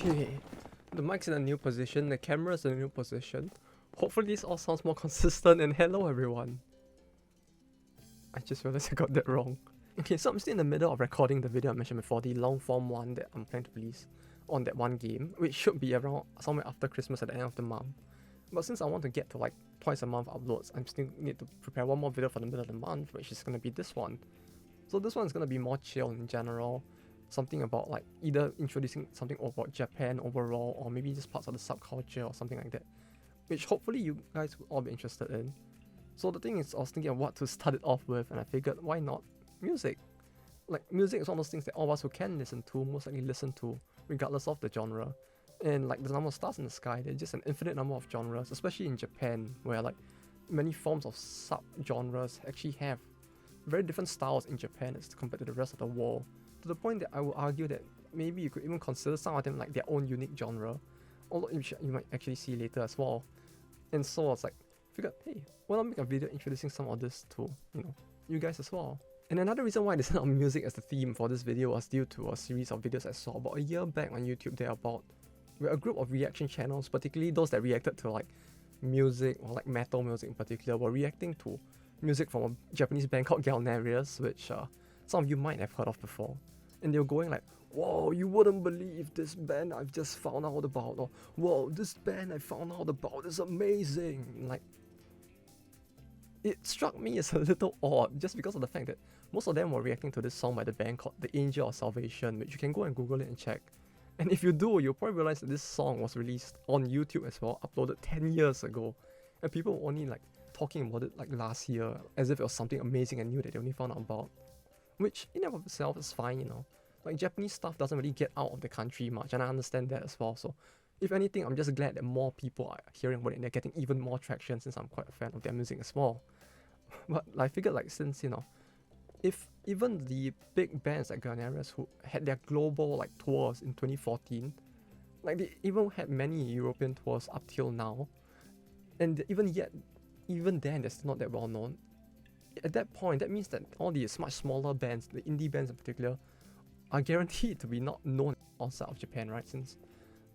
Okay, the mic's in a new position, the camera's in a new position. Hopefully this all sounds more consistent, and hello everyone. I just realized I got that wrong. Okay, so I'm still in the middle of recording the video I mentioned before, the long form one that I'm planning to release on that one game, which should be around somewhere after Christmas at the end of the month. But since I want to get to like twice a month uploads, I still need to prepare one more video for the middle of the month, which is going to be this one. So this one is going to be more chill in general. Something about like either introducing something about Japan overall, or maybe just parts of the subculture or something like that, which hopefully you guys will all be interested in. So the thing is, I was thinking of what to start it off with, and I figured, why not music? Like, music is one of those things that all of us who can listen to most likely listen to, regardless of the genre. And like the number of stars in the sky, there's just an infinite number of genres, especially in Japan, where like many forms of sub-genres actually have very different styles in Japan as compared to the rest of the world. To the point that I would argue that maybe you could even consider some of them like their own unique genre, although you might actually see later as well. And so I was like, figured, hey, why not make a video introducing some of this to, you guys as well. And another reason why I decided on music as the theme for this video was due to a series of videos I saw about a year back on YouTube there about where a group of reaction channels, particularly those that reacted to like music or like metal music in particular, were reacting to music from a Japanese band called Galnerius, which some of you might have heard of before. And they were going like, whoa, you wouldn't believe this band I've just found out about, or whoa, this band I found out about is amazing. Like, it struck me as a little odd just because of the fact that most of them were reacting to this song by the band called The Angel of Salvation, which you can go and Google it and check. And if you do, you'll probably realize that this song was released on YouTube as well, uploaded 10 years ago. And people were only like talking about it like last year, as if it was something amazing and new that they only found out about. Which in and of itself is fine, Like, Japanese stuff doesn't really get out of the country much, and I understand that as well. So if anything, I'm just glad that more people are hearing about it and they're getting even more traction, since I'm quite a fan of their music as well. But I figured, like, since, if even the big bands like Galnerius, who had their global like tours in 2014, like they even had many European tours up till now, and even then they're still not that well known. At that point, that means that all these much smaller bands, the indie bands in particular, are guaranteed to be not known outside of Japan, right? Since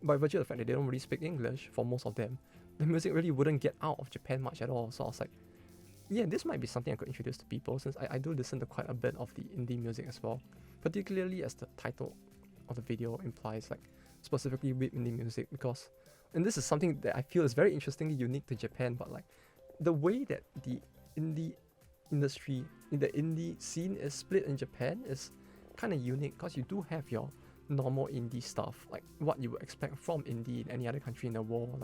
by virtue of the fact that they don't really speak English for most of them, the music really wouldn't get out of Japan much at all. So I was like, yeah, this might be something I could introduce to people, since I do listen to quite a bit of the indie music as well, particularly as the title of the video implies, like specifically with indie music, because, and this is something that I feel is very interestingly unique to Japan, but like the way that the indie industry, the indie scene is split in Japan is kind of unique, because you do have your normal indie stuff, like what you would expect from indie in any other country in the world,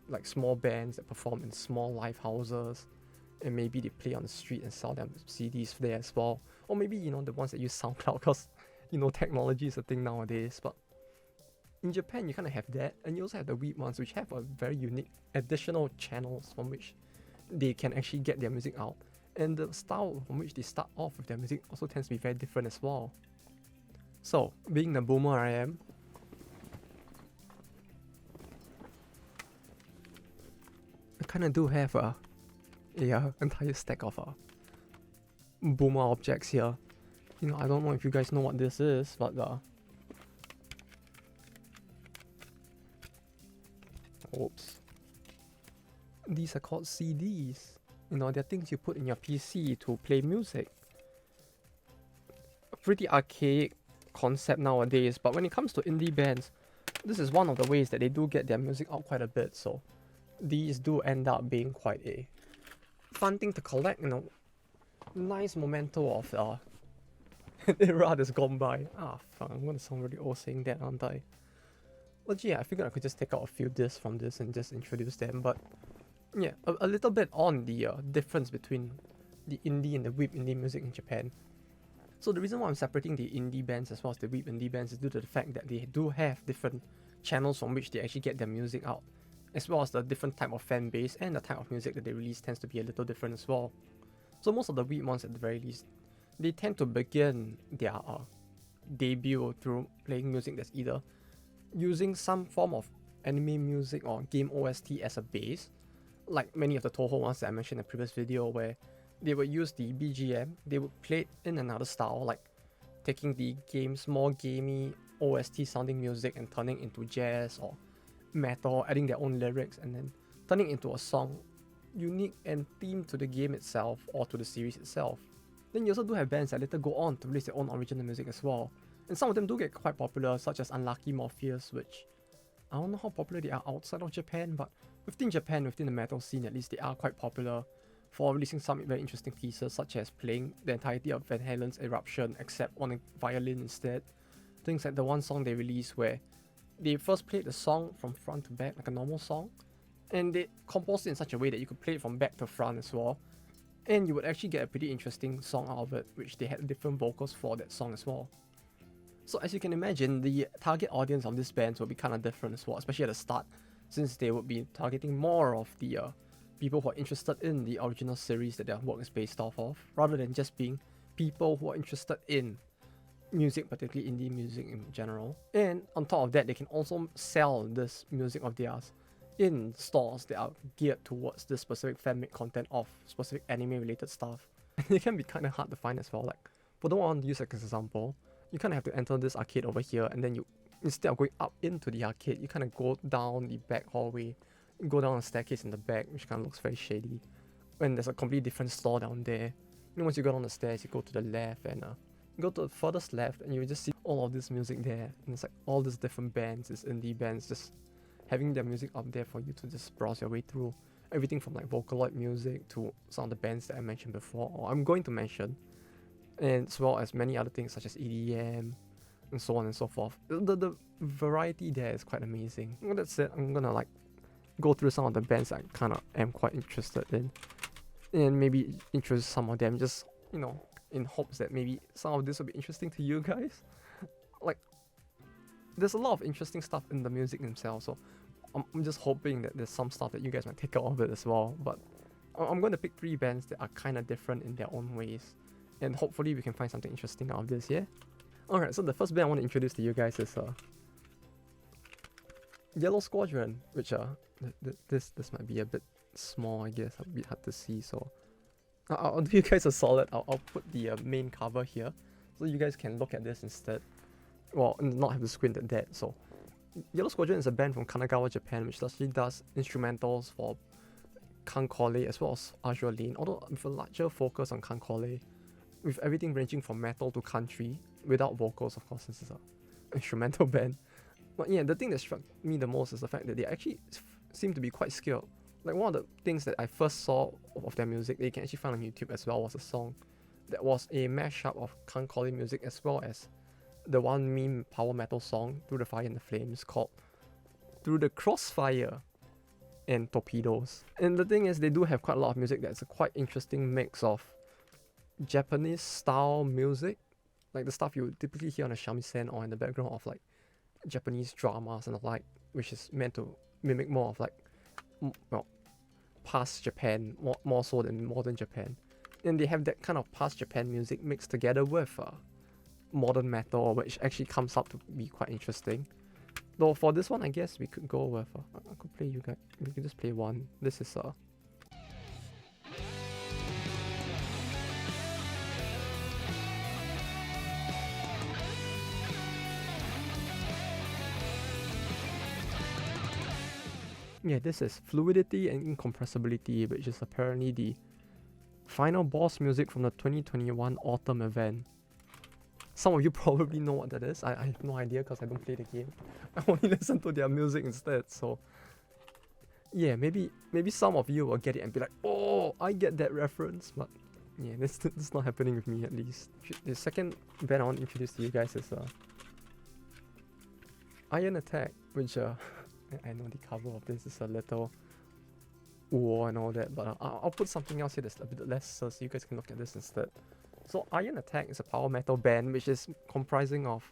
like small bands that perform in small live houses, and maybe they play on the street and sell them CDs there as well, or maybe the ones that use SoundCloud, because technology is a thing nowadays. But in Japan you kind of have that, and you also have the weeb ones, which have a very unique additional channels from which they can actually get their music out. And the style from which they start off with their music also tends to be very different as well. So, being the boomer I am, I kind of do have a entire stack of boomer objects here. I don't know if you guys know what this is, but oops. These are called CDs. They're things you put in your PC to play music. A pretty archaic concept nowadays, but when it comes to indie bands, this is one of the ways that they do get their music out quite a bit, so these do end up being quite a fun thing to collect, nice memento of an era that's gone by. Fuck, I'm gonna sound really old saying that, aren't I? But yeah, I figured I could just take out a few discs from this and just introduce them, but yeah, a little bit on the difference between the indie and the weeb indie music in Japan. So the reason why I'm separating the indie bands as well as the weeb indie bands is due to the fact that they do have different channels from which they actually get their music out, as well as the different type of fan base, and the type of music that they release tends to be a little different as well. So most of the weeb ones, at the very least, they tend to begin their debut through playing music that's either using some form of anime music or game OST as a base, like many of the Toho ones that I mentioned in the previous video, where they would use the BGM, they would play it in another style, like taking the game's more gamey OST sounding music and turning into jazz or metal, adding their own lyrics and then turning into a song unique and themed to the game itself or to the series itself. Then you also do have bands that later go on to release their own original music as well. And some of them do get quite popular, such as Unlucky Morpheus, which I don't know how popular they are outside of Japan, but within Japan, within the metal scene at least, they are quite popular for releasing some very interesting pieces, such as playing the entirety of Van Halen's Eruption except on a violin instead. Things like the one song they released where they first played the song from front to back like a normal song, and they composed it in such a way that you could play it from back to front as well, and you would actually get a pretty interesting song out of it, which they had different vocals for that song as well. So as you can imagine, the target audience of these bands will be kind of different as well, especially at the start, since they would be targeting more of the people who are interested in the original series that their work is based off of, rather than just being people who are interested in music, particularly indie music in general. And on top of that, they can also sell this music of theirs in stores that are geared towards this specific fan-made content of specific anime-related stuff. And they can be kind of hard to find as well. Like, for the one I want to use as an example, you kind of have to enter this arcade over here, and then you, instead of going up into the arcade, you kind of go down the back hallway, go down a staircase in the back, which kind of looks very shady. When there's a completely different store down there. And once you go down the stairs, you go to the left, and you go to the furthest left, and you just see all of this music there. And it's like all these different bands, these indie bands, just having their music up there for you to just browse your way through. Everything from like Vocaloid music to some of the bands that I mentioned before, or I'm going to mention, and as well as many other things such as EDM and so on and so forth. The variety there is quite amazing. Well, that's it. I'm gonna like go through some of the bands I kind of am quite interested in, and maybe introduce some of them, just, you know, in hopes that maybe some of this will be interesting to you guys. Like, there's a lot of interesting stuff in the music themselves, so I'm just hoping that there's some stuff that you guys might take out of it as well. But I'm going to pick 3 bands that are kind of different in their own ways, and hopefully we can find something interesting out of this, yeah? Alright, so the first band I want to introduce to you guys is Yellow Squadron, which this might be a bit small, I guess, a bit hard to see, so I'll do you guys a solid. I'll put the main cover here, so you guys can look at this instead. Well, not have to squint at that. So, Yellow Squadron is a band from Kanagawa, Japan, which actually does instrumentals for Kankole as well as Azure Lane, although with a larger focus on Kankole, with everything ranging from metal to country, without vocals, of course, this is an instrumental band. But yeah, the thing that struck me the most is the fact that they actually seem to be quite skilled. Like, one of the things that I first saw of their music that you can actually find on YouTube as well was a song that was a mashup of Kankole music as well as the one meme power metal song, Through the Fire and the Flames, called Through the Crossfire and Torpedoes. And the thing is, they do have quite a lot of music that's a quite interesting mix of Japanese style music, like the stuff you would typically hear on a shamisen or in the background of like Japanese dramas and the like, which is meant to mimic more of like, well, past Japan, more so than modern Japan. And they have that kind of past Japan music mixed together with modern metal, which actually comes up to be quite interesting. Though for this one, I guess we could go with I could play you guys. We can just play one. This is yeah, this is Fluidity and Incompressibility, which is apparently the final boss music from the 2021 autumn event. Some of you probably know what that is. I have no idea because I don't play the game. I only listen to their music instead. So yeah, maybe some of you will get it and be like, oh, I get that reference. But yeah, this is not happening with me at least. The second band I want to introduce to you guys is Iron Attack, which I know the cover of this is a little war and all that, but I'll put something else here that's a bit less so you guys can look at this instead. So Iron Attack is a power metal band which is comprising of,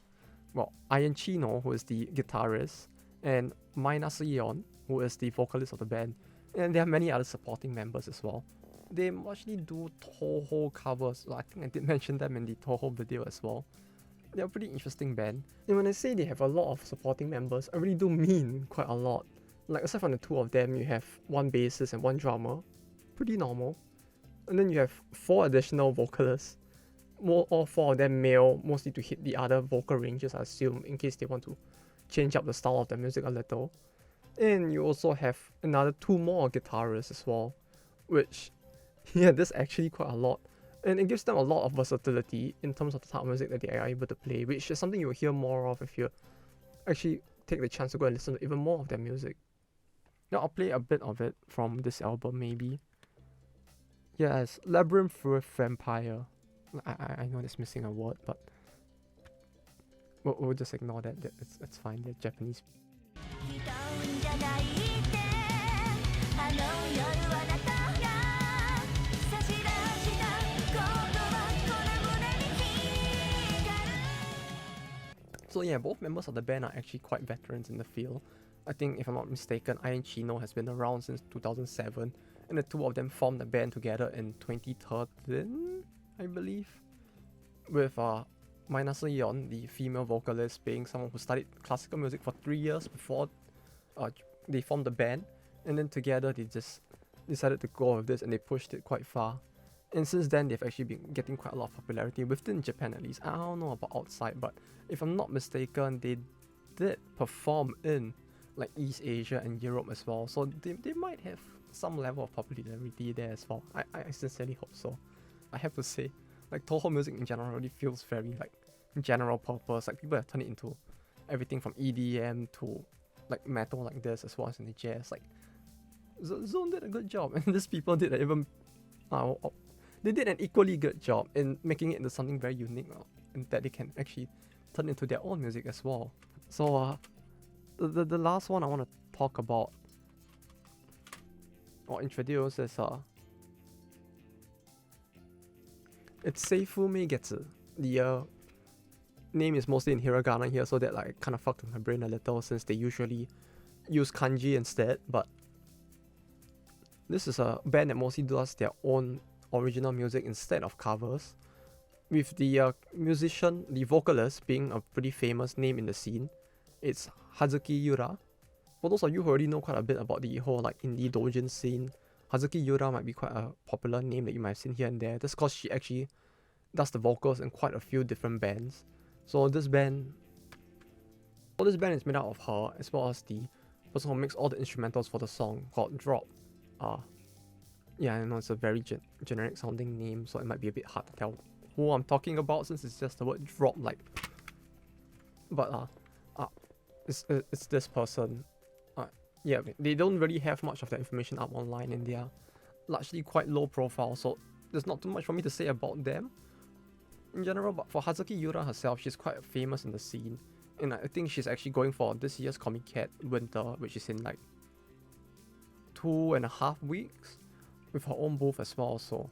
well, Iron Chino, who is the guitarist, and Minaseon, who is the vocalist of the band, and there are many other supporting members as well. They actually do Toho covers, so I think I did mention them in the Toho video as well. They're a pretty interesting band, and when I say they have a lot of supporting members, I really do mean quite a lot. Like, aside from the 2 of them, you have 1 bassist and 1 drummer, pretty normal, and then you have 4 additional vocalists, all four of them male, mostly to hit the other vocal ranges, I assume, in case they want to change up the style of the music a little. And you also have another two more guitarists as well, which, yeah, there's actually quite a lot. And it gives them a lot of versatility in terms of the type of music that they are able to play, which is something you'll hear more of if you actually take the chance to go and listen to even more of their music. Now I'll play a bit of it from this album maybe. Yes, Labyrinth with Vampire. I know it's missing a word, but we'll just ignore that. It's fine, they're Japanese. So yeah, both members of the band are actually quite veterans in the field. I think, if I'm not mistaken, Ian Chino has been around since 2007, and the two of them formed the band together in 2013, I believe, with Minasa Yeon, the female vocalist, being someone who studied classical music for 3 years before they formed the band, and then together they just decided to go with this and they pushed it quite far. And since then, they've actually been getting quite a lot of popularity within Japan at least. I don't know about outside, but if I'm not mistaken, they did perform in like East Asia and Europe as well. So they might have some level of popularity there as well. I sincerely hope so. I have to say, like Toho music in general really feels very like general purpose. Like people have turned it into everything from EDM to like metal like this, as well as in the jazz. Like Zone did a good job, and these people did even they did an equally good job in making it into something very unique, and that they can actually turn into their own music as well. So the last one I want to talk about or introduce is it's Seifumeigetsu. The name is mostly in hiragana here, so that like kind of fucked with my brain a little, since they usually use kanji instead. But this is a band that mostly does their own original music instead of covers, with the musician, the vocalist, being a pretty famous name in the scene. It's Hazuki Yura. For those of you who already know quite a bit about the whole like indie doujin scene, Hazuki Yura might be quite a popular name that you might have seen here and there, just because she actually does the vocals in quite a few different bands. So this band is made out of her, as well as the person who makes all the instrumentals for the song, called Drop. Yeah, I know it's a very generic sounding name, so it might be a bit hard to tell who I'm talking about, since it's just the word drop, like. But it's this person. Yeah, they don't really have much of that information up online, and they are largely quite low profile, so there's not too much for me to say about them in general. But for Hazuki Yura herself, she's quite famous in the scene, and I think she's actually going for this year's Comic Cat Winter, which is in like 2.5 weeks, with her own booth as well. So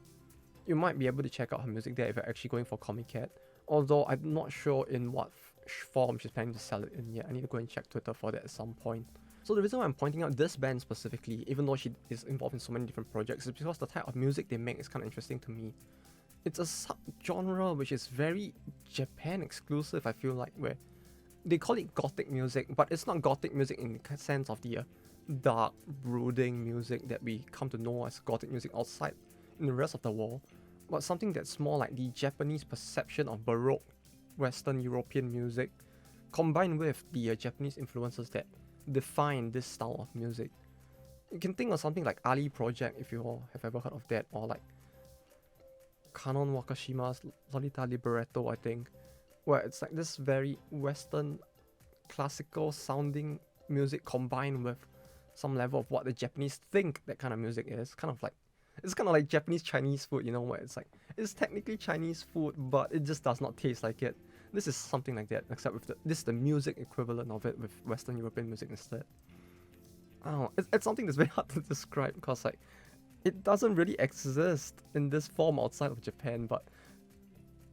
you might be able to check out her music there if you're actually going for Comic Cat, although I'm not sure in what form she's planning to sell it in yet. I need to go and check Twitter for that at some point. So the reason why I'm pointing out this band specifically, even though she is involved in so many different projects, is because the type of music they make is kind of interesting to me. It's a sub-genre which is very Japan exclusive, I feel like, where they call it gothic music, but it's not gothic music in the sense of the dark, brooding music that we come to know as gothic music outside in the rest of the world, but something that's more like the Japanese perception of Baroque Western European music, combined with the Japanese influences that define this style of music. You can think of something like Ali Project, if you all have ever heard of that, or like Kanon Wakashima's Lolita Libretto, I think, where it's like this very Western classical sounding music combined with some level of what the Japanese think that kind of music is. It's kind of like Japanese Chinese food, you know, where it's like, it's technically Chinese food, but it just does not taste like it. This is something like that, except with this is the music equivalent of it with Western European music instead. I don't know, it's something that's very hard to describe, because like, it doesn't really exist in this form outside of Japan, but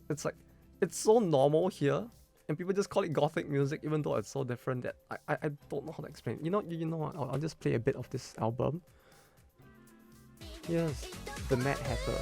it's like, it's so normal here, and people just call it gothic music, even though it's so different that I don't know how to explain it. You know what, I'll just play a bit of this album. Here's The Mad Hatter.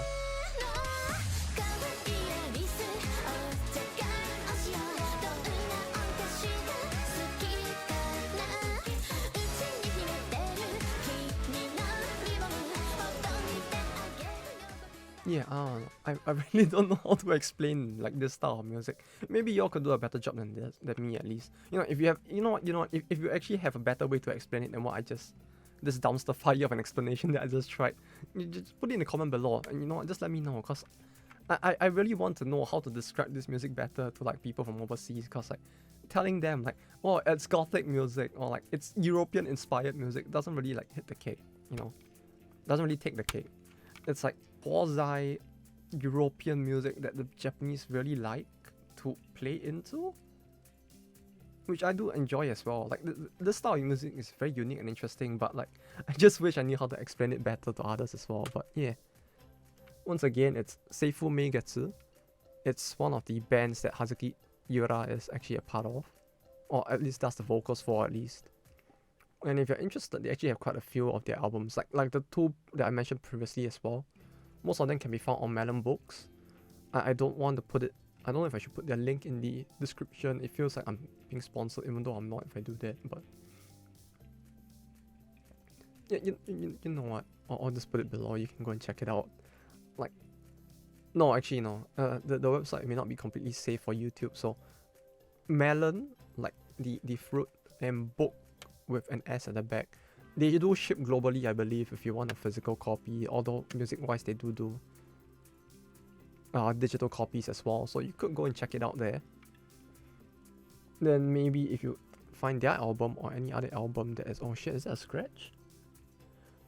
yeah, I don't know. I really don't know how to explain like this style of music. Maybe y'all could do a better job than me at least. You know, if you have, you know what, if you actually have a better way to explain it than what I just, this dumpster fire of an explanation that I just tried, you just put it in the comment below, and you know what, just let me know, cause I really want to know how to describe this music better to like people from overseas, cause like telling them like, oh, it's gothic music or like it's European inspired music doesn't really like hit the cake, you know, doesn't really take the cake. It's like quasi European music that the Japanese really like to play into, which I do enjoy as well. Like this style of music is very unique and interesting, but like I just wish I knew how to explain it better to others as well. But yeah, once again, it's Seifumeigetsu. It's one of the bands that Hazuki Yura is actually a part of, or at least does the vocals for at least. And if you're interested, they actually have quite a few of their albums, like the two that I mentioned previously as well. Most of them can be found on Melon Books. I don't want to put it, I don't know if I should put their link in the description. It feels like I'm being sponsored, even though I'm not if I do that, but yeah, you know what, I'll just put it below, you can go and check it out. Like, no, actually no, the website may not be completely safe for YouTube, so Melon, like the fruit, and book with an S at the back. They do ship globally, I believe, if you want a physical copy, although music-wise they do digital copies as well, so you could go and check it out there. Then maybe if you find their album or any other album that is, oh shit, is that a scratch?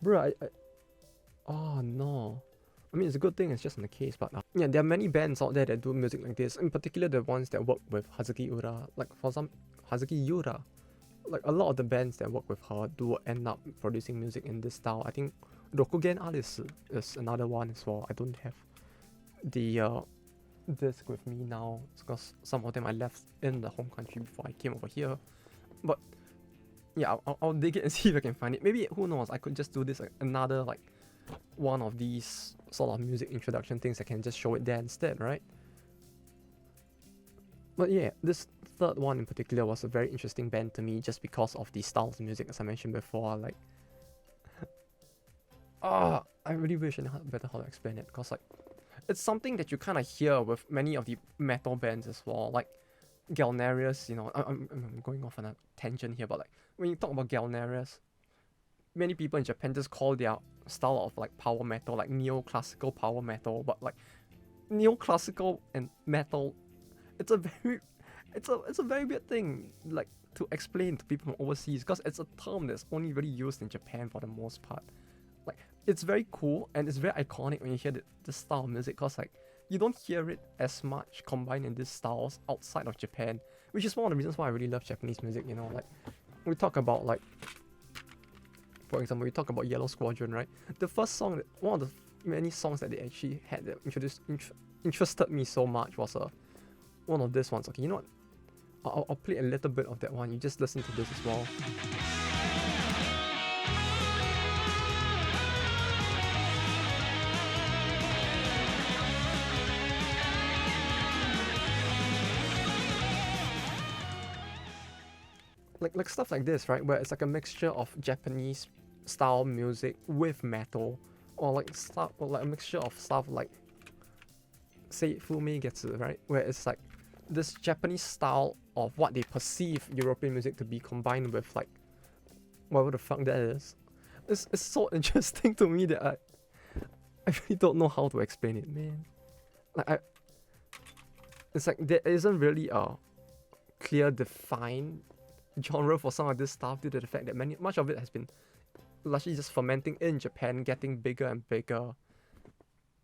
Bruh, oh no. I mean, it's a good thing it's just in the case, but yeah, there are many bands out there that do music like this, in particular the ones that work with Hazuki Yura. Like for some, Hazuki Yura, like a lot of the bands that work with her do end up producing music in this style. I think Rokugen Alice is another one as well. I don't have the disc with me now because some of them I left in the home country before I came over here. But yeah, I'll dig it and see if I can find it. Maybe, who knows, I could just do this like another like one of these sort of music introduction things. I can just show it there instead, right? But yeah, this third one in particular was a very interesting band to me just because of the styles of music, as I mentioned before. Like, I really wish I knew better how to explain it, because like, it's something that you kind of hear with many of the metal bands as well, like Galnerius. You know, I'm going off on a tangent here, but like when you talk about Galnerius, many people in Japan just call their style of like power metal like neoclassical power metal, but like neoclassical and metal, it's a very weird thing like to explain to people from overseas, because it's a term that's only really used in Japan for the most part. Like, it's very cool and it's very iconic when you hear this style of music, because like you don't hear it as much combined in these styles outside of Japan, which is one of the reasons why I really love Japanese music. You know, like we talk about, like, for example, we talk about Yellow Squadron, right? The first song, one of the many songs that they actually had that interested me so much was one of these ones. Okay, you know what? I'll play a little bit of that one. You just listen to this as well. Like stuff like this, right? Where it's like a mixture of Japanese style music with metal, or like stuff, or like a mixture of stuff like Seifumeigetsu, right? Where it's like this Japanese style of what they perceive European music to be, combined with like whatever the fuck that is. It's so interesting to me that I really don't know how to explain it, man. Like it's like there isn't really a clear defined genre for some of this stuff, due to the fact that much of it has been largely just fermenting in Japan, getting bigger and bigger,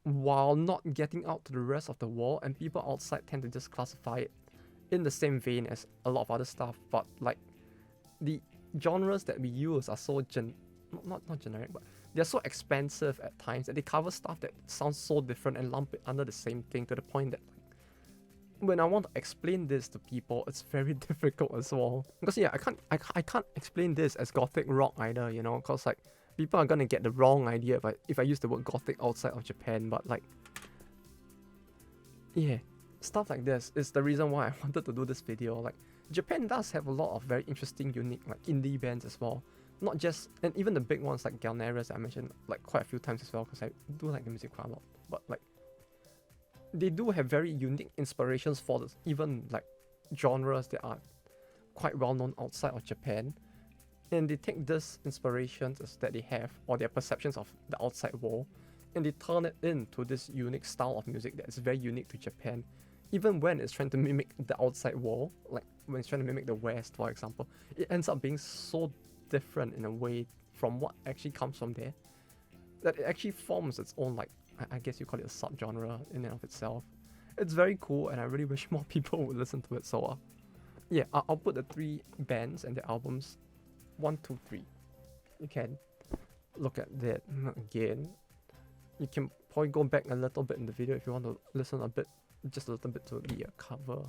while not getting out to the rest of the world, and people outside tend to just classify it in the same vein as a lot of other stuff. But like, the genres that we use are so not generic, but they're so expansive at times that they cover stuff that sounds so different and lump it under the same thing, to the point that when I want to explain this to people, it's very difficult as well. Because yeah, I can't explain this as gothic rock either, you know, because like people are gonna get the wrong idea if I use the word gothic outside of Japan. But like, yeah, stuff like this is the reason why I wanted to do this video. Like, Japan does have a lot of very interesting, unique, like indie bands as well. Not just, and even the big ones like Galnerius that I mentioned like quite a few times as well, because I do like the music quite a lot. but like they do have very unique inspirations for this, even like genres that are quite well known outside of Japan. And they take this inspirations that they have or their perceptions of the outside world and they turn it into this unique style of music that is very unique to Japan. Even when it's trying to mimic the outside world, like when it's trying to mimic the West, for example, it ends up being so different in a way from what actually comes from there that it actually forms its own, like, I guess you call it a subgenre in and of itself. It's very cool and I really wish more people would listen to it. So yeah, I'll put the 3 bands and the albums 1, 2, 3. You can look at that again. You can probably go back a little bit in the video if you want to listen a bit, just a little bit to the cover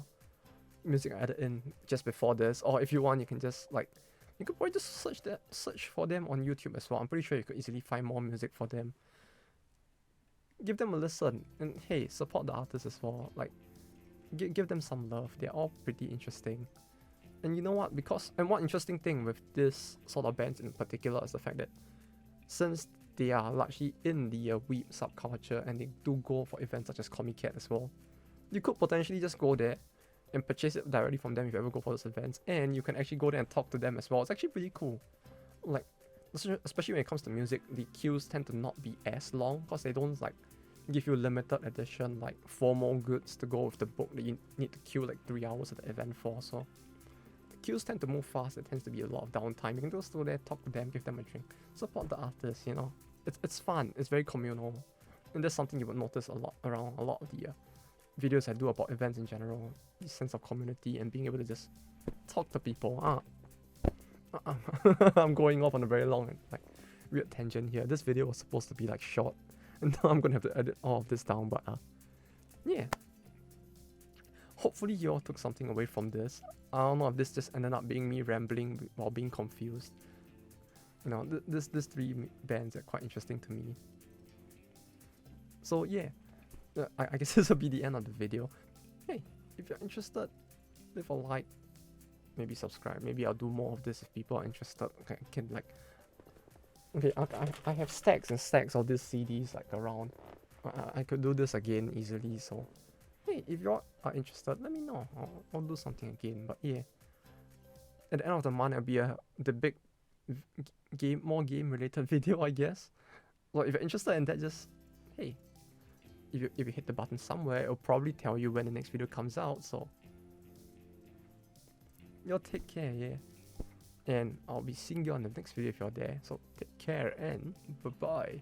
music I added in just before this. Or if you want, you can just like, you could probably just search for them on YouTube as well. I'm pretty sure you could easily find more music for them. Give them a listen and hey, support the artists as well. Like, give them some love. They're all pretty interesting. And you know what? One interesting thing with this sort of bands in particular is the fact that since they are largely in the weeb subculture and they do go for events such as Comic Cat as well, you could potentially just go there and purchase it directly from them if you ever go for those events, and you can actually go there and talk to them as well. It's actually pretty cool. Like, especially when it comes to music, the queues tend to not be as long because they don't like give you limited edition like formal goods to go with the book that you need to queue like 3 hours at the event for. So queues tend to move fast. There tends to be a lot of downtime. You can just go there, talk to them, give them a drink, support the artists. You know, it's fun. It's very communal, and that's something you would notice a lot around a lot of the videos I do about events in general. The sense of community and being able to just talk to people. I'm going off on a very long like weird tangent here. This video was supposed to be like short, and now I'm gonna have to edit all of this down. But yeah. Hopefully you all took something away from this. I don't know if this just ended up being me rambling while being confused. You know, these 3 bands are quite interesting to me. So yeah, I guess this will be the end of the video. Hey, if you're interested, leave a like, maybe subscribe. Maybe I'll do more of this if people are interested. Okay, I have stacks and stacks of these CDs like around. I could do this again easily, so hey, if you are interested, let me know. I'll do something again. But yeah, at the end of the month, it'll be the big more game related video, I guess. So if you're interested in that, just hey, if you hit the button somewhere, it'll probably tell you when the next video comes out. So you'll take care, yeah. And I'll be seeing you on the next video if you're there. So take care and bye bye.